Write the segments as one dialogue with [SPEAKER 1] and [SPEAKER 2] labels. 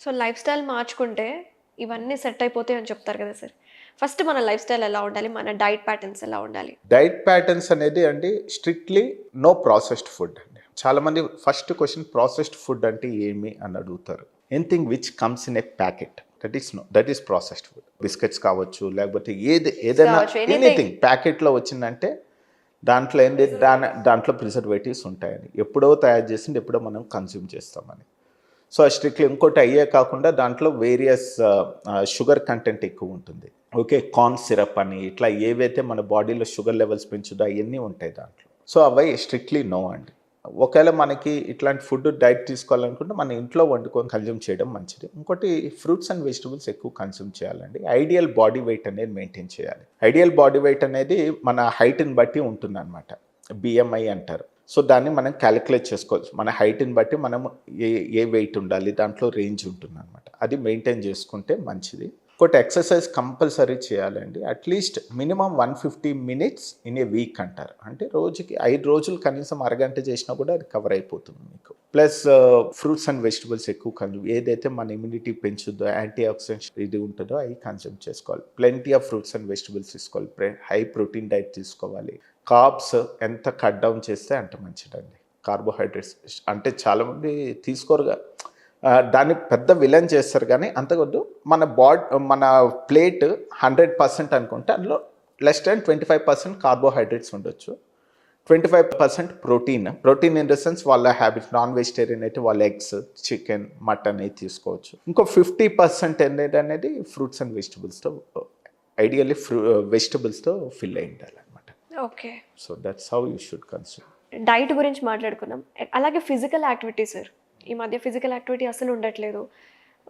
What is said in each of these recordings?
[SPEAKER 1] So life style మార్చుకుంటే ఇవన్నీ set అయిపోతాయి అని చెప్తారు కదా సార్. ఫస్ట్ మన లైఫ్ స్టైల్ ఎలా ఉండాలి? మన డైట్ ప్యాటర్న్స్ ఎలా ఉండాలి?
[SPEAKER 2] డైట్ ప్యాటర్న్స్ అనేది అండి స్ట్రిక్ట్లీ నో ప్రాసెస్డ్ ఫుడ్ అండి. చాలామంది ఫస్ట్ క్వశ్చన్ ప్రాసెస్డ్ ఫుడ్ అంటే ఏమి అని అడుగుతారు. Anything which comes in a packet that is processed food. Biscuits కావచ్చు, లేకపోతే ఏదైనా ఎనీథింగ్ ప్యాకెట్లో వచ్చిందంటే దాంట్లో ఏంటి దాంట్లో ప్రిజర్వేటివ్స్ ఉంటాయని, ఎప్పుడో తయారు చేసింది ఎప్పుడో మనం కన్జ్యూమ్ చేస్తామని. సో స్ట్రిక్ట్లీ ఇంకోటి అయ్యే కాకుండా దాంట్లో వేరియస్ షుగర్ కంటెంట్ ఎక్కువ ఉంటుంది. ఓకే, కార్న్ సిరప్ అని ఇట్లా ఏవైతే మన బాడీలో షుగర్ లెవెల్స్ పెంచుదో అవన్నీ ఉంటాయి దాంట్లో. సో అవి స్ట్రిక్ట్లీ నో అండి. ఒకవేళ మనకి ఇట్లాంటి ఫుడ్ డైట్ తీసుకోవాలనుకుంటే మన ఇంట్లో వండుకొని కన్జ్యూమ్ చేయడం మంచిది. ఇంకోటి ఫ్రూట్స్ అండ్ వెజిటబుల్స్ ఎక్కువ కన్జ్యూమ్ చేయాలండి. ఐడియల్ బాడీ వెయిట్ అనేది మెయింటైన్ చేయాలి. ఐడియల్ బాడీ వెయిట్ అనేది మన హైట్ని బట్టి ఉంటుంది అనమాట. బిఎంఐ అంటారు. సో దాన్ని మనం క్యాలిక్యులేట్ చేసుకోవచ్చు. మన హైట్ని బట్టి మనం ఏ వెయిట్ ఉండాలి, దాంట్లో రేంజ్ ఉంటుంది అనమాట. అది మెయింటైన్ చేసుకుంటే మంచిది. ఇంకోటి ఎక్సర్సైజ్ కంపల్సరీ చేయాలండి. At least minimum 150 minutes in a week అంటారు. అంటే రోజుకి 5 రోజులు కనీసం అరగంట చేసినా కూడా అది కవర్ అయిపోతుంది మీకు. ప్లస్ ఫ్రూట్స్ అండ్ వెజిటబుల్స్ ఎక్కువ కన్జ్యూమ్, ఏదైతే మన ఇమ్యూనిటీ పెంచుద్దో, యాంటీ ఆక్సిడెంట్స్ ఇది ఉంటుందో అవి కన్జ్యూమ్ చేసుకోవాలి. Plenty of fruits and vegetables తీసుకోవాలి. హై ప్రోటీన్ డైట్ తీసుకోవాలి. కార్బ్స్ ఎంత కట్ డౌన్ చేస్తే అంత మంచిదండి. కార్బోహైడ్రేట్స్ అంటే చాలామంది తీసుకోరుగా, దాన్ని పెద్ద విలన్ చేస్తారు కానీ అంతకొద్దు. మన ప్లేట్ 100% అనుకుంటే అందులో లెస్ దాన్ 25% కార్బోహైడ్రేట్స్ ఉండొచ్చు, 25% ప్రోటీన్ ఇన్ ద సెన్స్ వాళ్ళ హ్యాబిట్. నాన్ వెజిటేరియన్ అయితే వాళ్ళ ఎగ్స్, చికెన్, మటన్ అయితే తీసుకోవచ్చు. ఇంకో 50% అనేది ఫ్రూట్స్ అండ్ వెజిటబుల్స్తో, ఐడియల్లీ వెజిటబుల్స్తో ఫిల్ అయి ఉండాలి అనమాట.
[SPEAKER 1] Okay,
[SPEAKER 2] so that's how you should consume.
[SPEAKER 1] Diet గురించి మాట్లాడుకున్నాం. అలాగే ఫిజికల్ యాక్టివిటీ సార్, ఈ మధ్య ఫిజికల్ యాక్టివిటీ అసలు ఉండట్లేదు.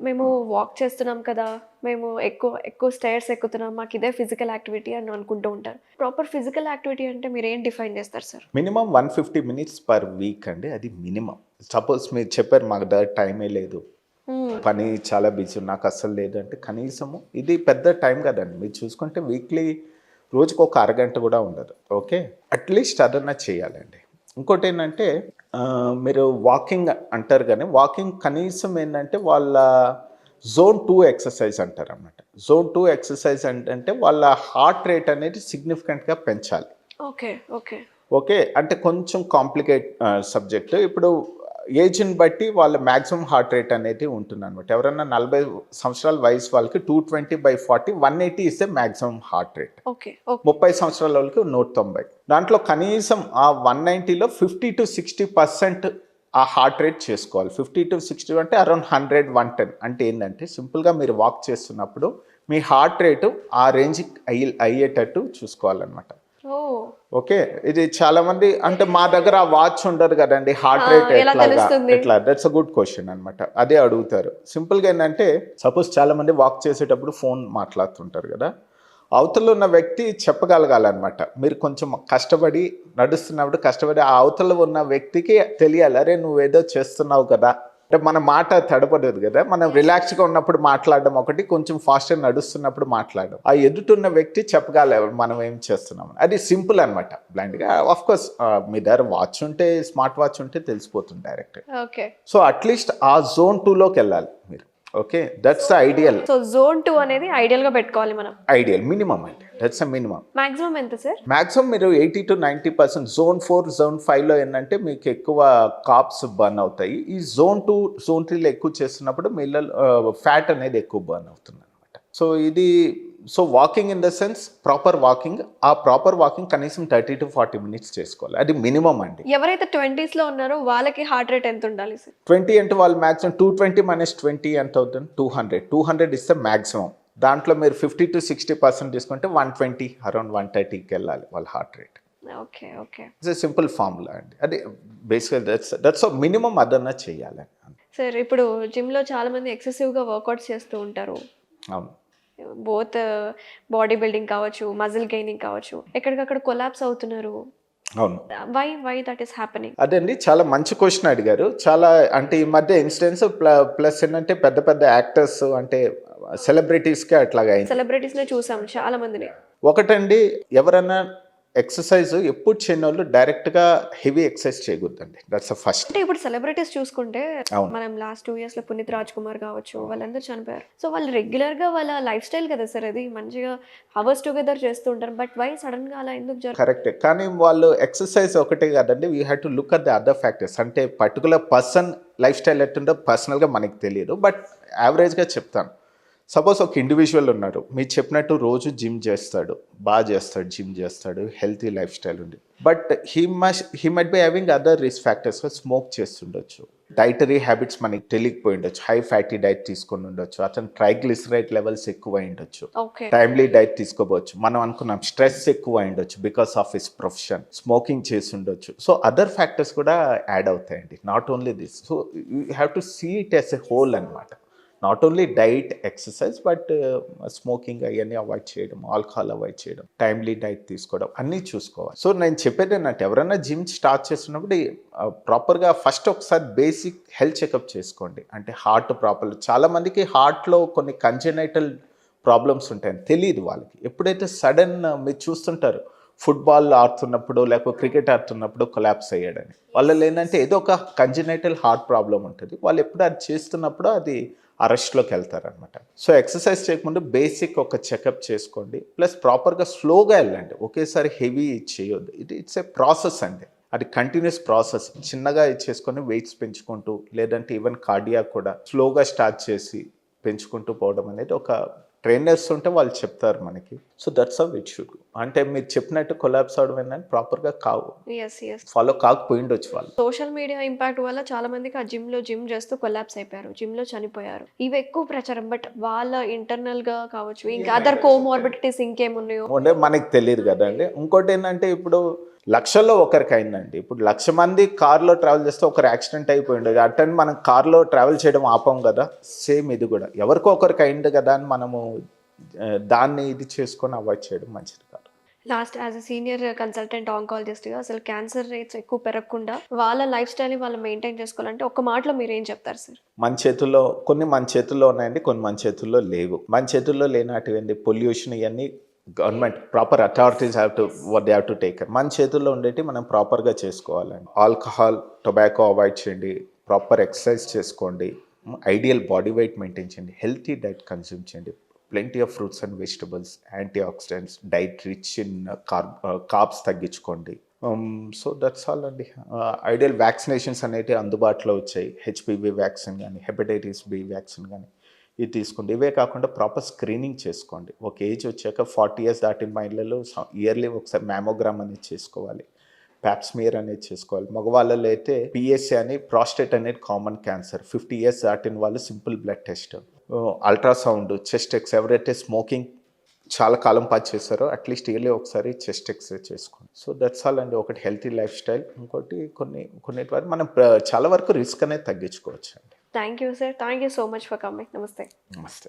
[SPEAKER 1] మేము వాక్ చేస్తున్నాం కదా, మేము ఎక్కువ స్టైర్స్ ఎక్కుతున్నాం, మాకు ఇదే ఫిజికల్ యాక్టివిటీ అని అనుకుంటూ ఉంటారు. ప్రాపర్ ఫిజికల్ యాక్టివిటీ అంటే మీరు ఏం డిఫైన్ చేస్తారు sir?
[SPEAKER 2] Minimum 150 minutes per week అండి, అది మినిమం. సపోజ్ మీరు చెప్పారు మాకు టైమే లేదు, పని చాలా బిజీ, నాకు అస్సలు లేదు అంటే కనీసము ఇది పెద్ద టైం కదండి. మీరు చూసుకుంటే వీక్లీ రోజుకు ఒక అరగంట కూడా ఉండదు. ఓకే, అట్లీస్ట్ అదన్నా చేయాలండి. ఇంకోటి ఏంటంటే మీరు వాకింగ్ అంటారు కానీ వాకింగ్ కనీసం ఏంటంటే వాళ్ళ జోన్ 2 ఎక్సర్సైజ్ అంటారు అన్నమాట. జోన్ 2 ఎక్సర్సైజ్ అంటే వాళ్ళ హార్ట్ రేట్ అనేది సిగ్నిఫికెంట్గా పెంచాలి.
[SPEAKER 1] ఓకే ఓకే
[SPEAKER 2] ఓకే, అంటే కొంచెం కాంప్లికేట్ సబ్జెక్ట్. ఇప్పుడు ఏజ్ని బట్టి వాళ్ళ మ్యాక్సిమం హార్ట్ రేట్ అనేది ఉంటుంది అనమాట. ఎవరన్నా 40 సంవత్సరాల వయసు వాళ్ళకి 220/40 180 ఇస్తే మ్యాక్సిమం హార్ట్ రేట్. 30 సంవత్సరాల వాళ్ళకి 190. దాంట్లో కనీసం ఆ 190లో 50 to 60% ఆ హార్ట్ రేట్ చేసుకోవాలి. 50 to 60 అంటే అరౌండ్ 100, 110. అంటే ఏంటంటే సింపుల్గా మీరు వాక్ చేస్తున్నప్పుడు మీ హార్ట్ రేటు ఆ రేంజ్ అయ్యేటట్టు చూసుకోవాలన్నమాట. ఓకే, ఇది చాలా మంది అంటే మా దగ్గర ఆ వాచ్ ఉండదు కదండి, హార్ట్ రేట్ ఎట్లా దట్స్ అ గుడ్ క్వశ్చన్ అనమాట. అదే అడుగుతారు. సింపుల్గా ఏంటంటే సపోజ్ చాలా మంది వాక్ చేసేటప్పుడు ఫోన్ మాట్లాడుతుంటారు కదా, అవతల ఉన్న వ్యక్తి చెప్పగలగాలన్నమాట. మీరు కొంచెం కష్టపడి నడుస్తున్నప్పుడు ఆ అవతల ఉన్న వ్యక్తికి తెలియాలి, అరే నువ్వేదో చేస్తున్నావు కదా. అంటే మన మాట తడపడదు కదా, మనం రిలాక్స్గా ఉన్నప్పుడు మాట్లాడడం ఒకటి, కొంచెం ఫాస్ట్గా నడుస్తున్నప్పుడు మాట్లాడడం. ఆ ఎదుటిన్న వ్యక్తి చెప్పగల మనం ఏం చేస్తున్నాం, అది సింపుల్ అనమాట. బ్లైండ్గా ఆఫ్ కోర్స్ మీ దగ్గర వాచ్ ఉంటే, స్మార్ట్ వాచ్ ఉంటే తెలిసిపోతుంది డైరెక్ట్.
[SPEAKER 1] ఓకే,
[SPEAKER 2] సో అట్లీస్ట్ ఆ జోన్ 2లోకి వెళ్ళాలి మీరు. Okay, that's the ideal.
[SPEAKER 1] So zone 2 అనేది ఐడియల్ గా పెట్టుకోవాలి మనం.
[SPEAKER 2] ఐడియల్ మినిమం అండి, దట్స్ అ మినిమం.
[SPEAKER 1] మాక్సిమం ఎంత సార్?
[SPEAKER 2] మాక్సిమం మీరు 80 to 90%. జోన్ 4, జోన్ 5లో ఏంటంటే మీకు ఎక్కువ కార్బ్స్ బర్న్ అవుతాయి. ఈ జోన్ 2, జోన్ 3లో ఎక్కువ చేస్తున్నప్పుడు మీలో ఫ్యాట్ అనేది ఎక్కువ బర్న్ అవుతుంది అనమాట. So walking in the sense proper walking, ఆ ప్రాపర్ వాకింగ్ కనీసం 30 to 40 minutes చేసుకోవాలి, అది మినిమం అండి.
[SPEAKER 1] ఎవరైతే 20s లో ఉన్నారో వాళ్ళకి హార్ట్ రేట్ ఎంత ఉండాలి సార్?
[SPEAKER 2] 20 అంటే వాళ్ళు మాక్సిమం 220 - 20 ఎంత అవుతుంది? 200 ఇస్తే మాక్సిమం. దాంట్లో మీరు 50 to 60% తీసుకుంటే 120, అరౌండ్ 130కి వెళ్ళాలి వాళ్ళ heart rate.
[SPEAKER 1] Okay okay,
[SPEAKER 2] it's a simple formula అండి. అది బేసిక్గా దట్స్ మినిమం, అదన్నా చేయాలి
[SPEAKER 1] సార్. ఇప్పుడు జిమ్లో చాలా మంది ఎక్సెసివ్గా వర్కౌట్స్ చేస్తూ ఉంటారు.
[SPEAKER 2] అవును,
[SPEAKER 1] బోత్ బాడీ బిల్డింగ్ కావచ్చు, మజిల్ గెయినింగ్ కావచ్చు, ఎక్కడికక్కడ కొలాప్స్ అవుతున్నారు.
[SPEAKER 2] అవును,
[SPEAKER 1] వై దట్ ఈస్ హ్యాపెనింగ్?
[SPEAKER 2] అదండి చాలా మంచి క్వశ్చన్ అడిగారు. చాలా అంటే ఈ మధ్య ఇన్సిడెంట్స్ ప్లస్ ఏంటంటే పెద్ద పెద్ద యాక్టర్స్ అంటే సెలబ్రిటీస్కే అట్లాగా అయింది.
[SPEAKER 1] సెలబ్రిటీస్నే చూసాం చాలా మందిని.
[SPEAKER 2] ఒకటండి, ఎవరన్నా ఎక్సర్సైజ్ ఎప్పుడు చేయని వాళ్ళు డైరెక్ట్గా హెవీ ఎక్సర్సైజ్ చేయకూడదండి. That's the first.
[SPEAKER 1] అంటే ఇప్పుడు సెలబ్రిటీస్ చూసుకుంటే
[SPEAKER 2] అవును.
[SPEAKER 1] మనం లాస్ట్ 2 ఇయర్స్‌లో పునీత్ రాజ్ కుమార్ కావచ్చు, వాళ్ళందరూ చనిపోయారు. సో వాళ్ళు రెగ్యులర్‌గా వాళ్ళ లైఫ్ స్టైల్ కదా సార్ అది. మంచిగా అవర్స్ టుగెదర్ చేస్తూ ఉంటారు. బట్ వై సడెన్‌గా అలా ఎందుకు
[SPEAKER 2] కరెక్టే. కానీ వాళ్ళు ఎక్సర్సైజ్ ఒకటే కాదండి. We have to look at the other factors. అంటే పర్టికులర్ పర్సన్ లైఫ్ స్టైల్ ఎట్టుందో పర్సనల్‌గా మనకి తెలియదు. బట్ యావరేజ్‌గా చెప్తాను. సపోజ్ ఒక ఇండివిజువల్ ఉన్నారు. మీరు చెప్పినట్టు రోజు జిమ్ చేస్తాడు. చేస్తాడు. జిమ్ చేస్తాడు. హెల్తీ లైఫ్ స్టైల్ ఉంది. But he might be having other risk factors. Smoke చేస్తుండొచ్చు. డైటరీ హ్యాబిట్స్ మనకి తెలియకపోయి ఉండొచ్చు. హై ఫ్యాటీ డైట్ తీసుకొని ఉండొచ్చు. అతను ట్రైగ్లిసరైడ్ లెవెల్స్ ఎక్కువ అయి ఉండొచ్చు.
[SPEAKER 1] ఓకే.
[SPEAKER 2] టైమ్లీ డైట్ తీసుకోవచ్చు. మనం అనుకున్నాం స్ట్రెస్ ఎక్కువ అయి ఉండొచ్చు because of his profession. Smoking చేసి ఉండొచ్చు. సో అదర్ ఫ్యాక్టర్స్ కూడా యాడ్ అవుతాయండి. Not only this. So you have to see it as a whole అనమాట. Not only diet, exercise, but smoking అవన్నీ అవాయిడ్ చేయడం, ఆల్కహాల్ అవాయిడ్ చేయడం, టైమ్లీ డైట్ తీసుకోవడం అన్నీ చూసుకోవాలి. సో నేను చెప్పేది ఏంటంటే ఎవరైనా జిమ్ స్టార్ట్ చేస్తున్నప్పుడు ప్రాపర్గా ఫస్ట్ ఒకసారి బేసిక్ హెల్త్ చెకప్ చేసుకోండి. అంటే హార్ట్ ప్రాపర్, చాలామందికి హార్ట్లో కొన్ని కంజెనైటల్ ప్రాబ్లమ్స్ ఉంటాయని తెలియదు వాళ్ళకి. ఎప్పుడైతే సడన్ మీరు చూస్తుంటారు ఫుట్బాల్ ఆడుతున్నప్పుడు లేకపోతే క్రికెట్ ఆడుతున్నప్పుడు కొలాప్స్ అయ్యాడని, వాళ్ళలో ఏంటంటే ఏదో ఒక కంజెనైటల్ హార్ట్ ప్రాబ్లం ఉంటుంది. వాళ్ళు ఎప్పుడు అది చేస్తున్నప్పుడు అది అరెస్ట్లోకి వెళ్తారనమాట. సో ఎక్సర్సైజ్ చేయకముందు బేసిక్ ఒక చెకప్ చేసుకోండి. ప్లస్ ప్రాపర్గా స్లోగా వెళ్ళండి. ఒకేసారి హెవీ చేయొద్దు. ఇట్స్ ఏ ప్రాసెస్ అండి. అది కంటిన్యూస్ ప్రాసెస్. చిన్నగా ఇచ్చేసుకొని వెయిట్స్ పెంచుకుంటూ, లేదంటే ఈవెన్ కార్డియా కూడా స్లోగా స్టార్ట్ చేసి పెంచుకుంటూ పోవడం అనేది ఒక ట్రైనర్స్ ఉంటే వాళ్ళు చెప్తారు మనకి. So that's how it should. అంటే మీరు చెప్పినట్టు కొలాప్స్ అవడం ఏంటంటే ప్రాపర్గా కావు, ఫాలో కాకపోయిండొచ్చు వాళ్ళు.
[SPEAKER 1] సోషల్ మీడియా ఇంపాక్ట్ వల్ల చాలా మందికి ఆ జిమ్ చేస్తూ కొలాప్స్ అయిపోయారు, జిమ్ లో చనిపోయారు. ఇవి ఎక్కువ ప్రచారం. బట్ వాళ్ళ ఇంటర్నల్ గా కావచ్చు, ఇంకా అదర్ కోమోర్బిడిటీస్ ఇంకేమున్నాయో
[SPEAKER 2] అంటే మనకి తెలియదు కదండి. ఇంకోటి ఏంటంటే ఇప్పుడు లక్షల్లో ఒకరికి అయిందండి. ఇప్పుడు 1,00,000 మంది కార్లో ట్రావెల్ చేస్తే ఒకరు యాక్సిడెంట్ అయిపోయింది. అటెండ్ మనం కార్లో ట్రావెల్ చేయడం ఆపం కదా. సేమ్ ఇది కూడా ఎవరికో ఒకరికి అయింది కదా అని మనము దాన్ని ఇది చేసుకొని అవాయిడ్ చేయడం మంచిది కాదు.
[SPEAKER 1] Last as a senior consultant ఆంకాలజిస్ట్గా అసలు క్యాన్సర్ రేట్స్ ఎక్కువ పెరగకుండా వాళ్ళ లైఫ్ స్టైల్ని వాళ్ళు మెయింటైన్ చేసుకోవాలంటే ఒక మాటలో మీరు ఏం చెప్తారు సార్?
[SPEAKER 2] మన చేతుల్లో కొన్ని మన చేతుల్లో ఉన్నాయండి, కొన్ని మన చేతుల్లో లేవు. మన చేతుల్లో లేనటువంటిది పొల్యూషన్ ఇవన్నీ government proper authorities they have to take. మన చేతుల్లో ఉండేటి మనం ప్రాపర్గా చేసుకోవాలండి. ఆల్కహాల్, టొబాకో అవాయిడ్ చేయండి. ప్రాపర్ ఎక్సర్సైజ్ చేసుకోండి. ఐడియల్ బాడీ వెయిట్ మెయింటైన్ చేయండి. హెల్తీ డైట్ కన్జ్యూమ్ చేయండి. Plenty of fruits and vegetables, antioxidants, diet rich in carbs తగ్గించుకోండి. సో దట్స్ ఆల్ అండి. ఐడియల్ వ్యాక్సినేషన్స్ అనేవి అందుబాటులో వచ్చాయి. హెచ్పివి వ్యాక్సిన్ కానీ, హెపటైటిస్ బి వ్యాక్సిన్ కానీ ఇది తీసుకోండి. ఇవే కాకుండా ప్రాపర్ స్క్రీనింగ్ చేసుకోండి. ఒక ఏజ్ వచ్చాక 40 ఇయర్స్ దాటిన మహిళలు ఇయర్లీ ఒకసారి మ్యామోగ్రామ్ అనేది చేసుకోవాలి. ప్యాప్స్మియర్ అనేది చేసుకోవాలి. మగవాళ్ళలో అయితే పిఎస్ఏ అని, ప్రాస్టేట్ అనేది కామన్ క్యాన్సర్. 50 ఇయర్స్ దాటిన వాళ్ళు simple blood test, ultrasound, chest X. ఎవరైతే స్మోకింగ్ చాలా కాలం పాటు చేస్తారో అట్లీస్ట్ ఇయర్లీ ఒకసారి చెస్ట్ ఎక్స్రే చేసుకోండి. సో దట్స్ ఆల్ అండి. ఒకటి హెల్తీ లైఫ్ స్టైల్, ఇంకోటి కొన్ని వరకు మనం చాలా వరకు రిస్క్ అనేది తగ్గించుకోవచ్చు అండి.
[SPEAKER 1] Thank you sir. Thank you so much for coming. నమస్తే.
[SPEAKER 2] నమస్తే.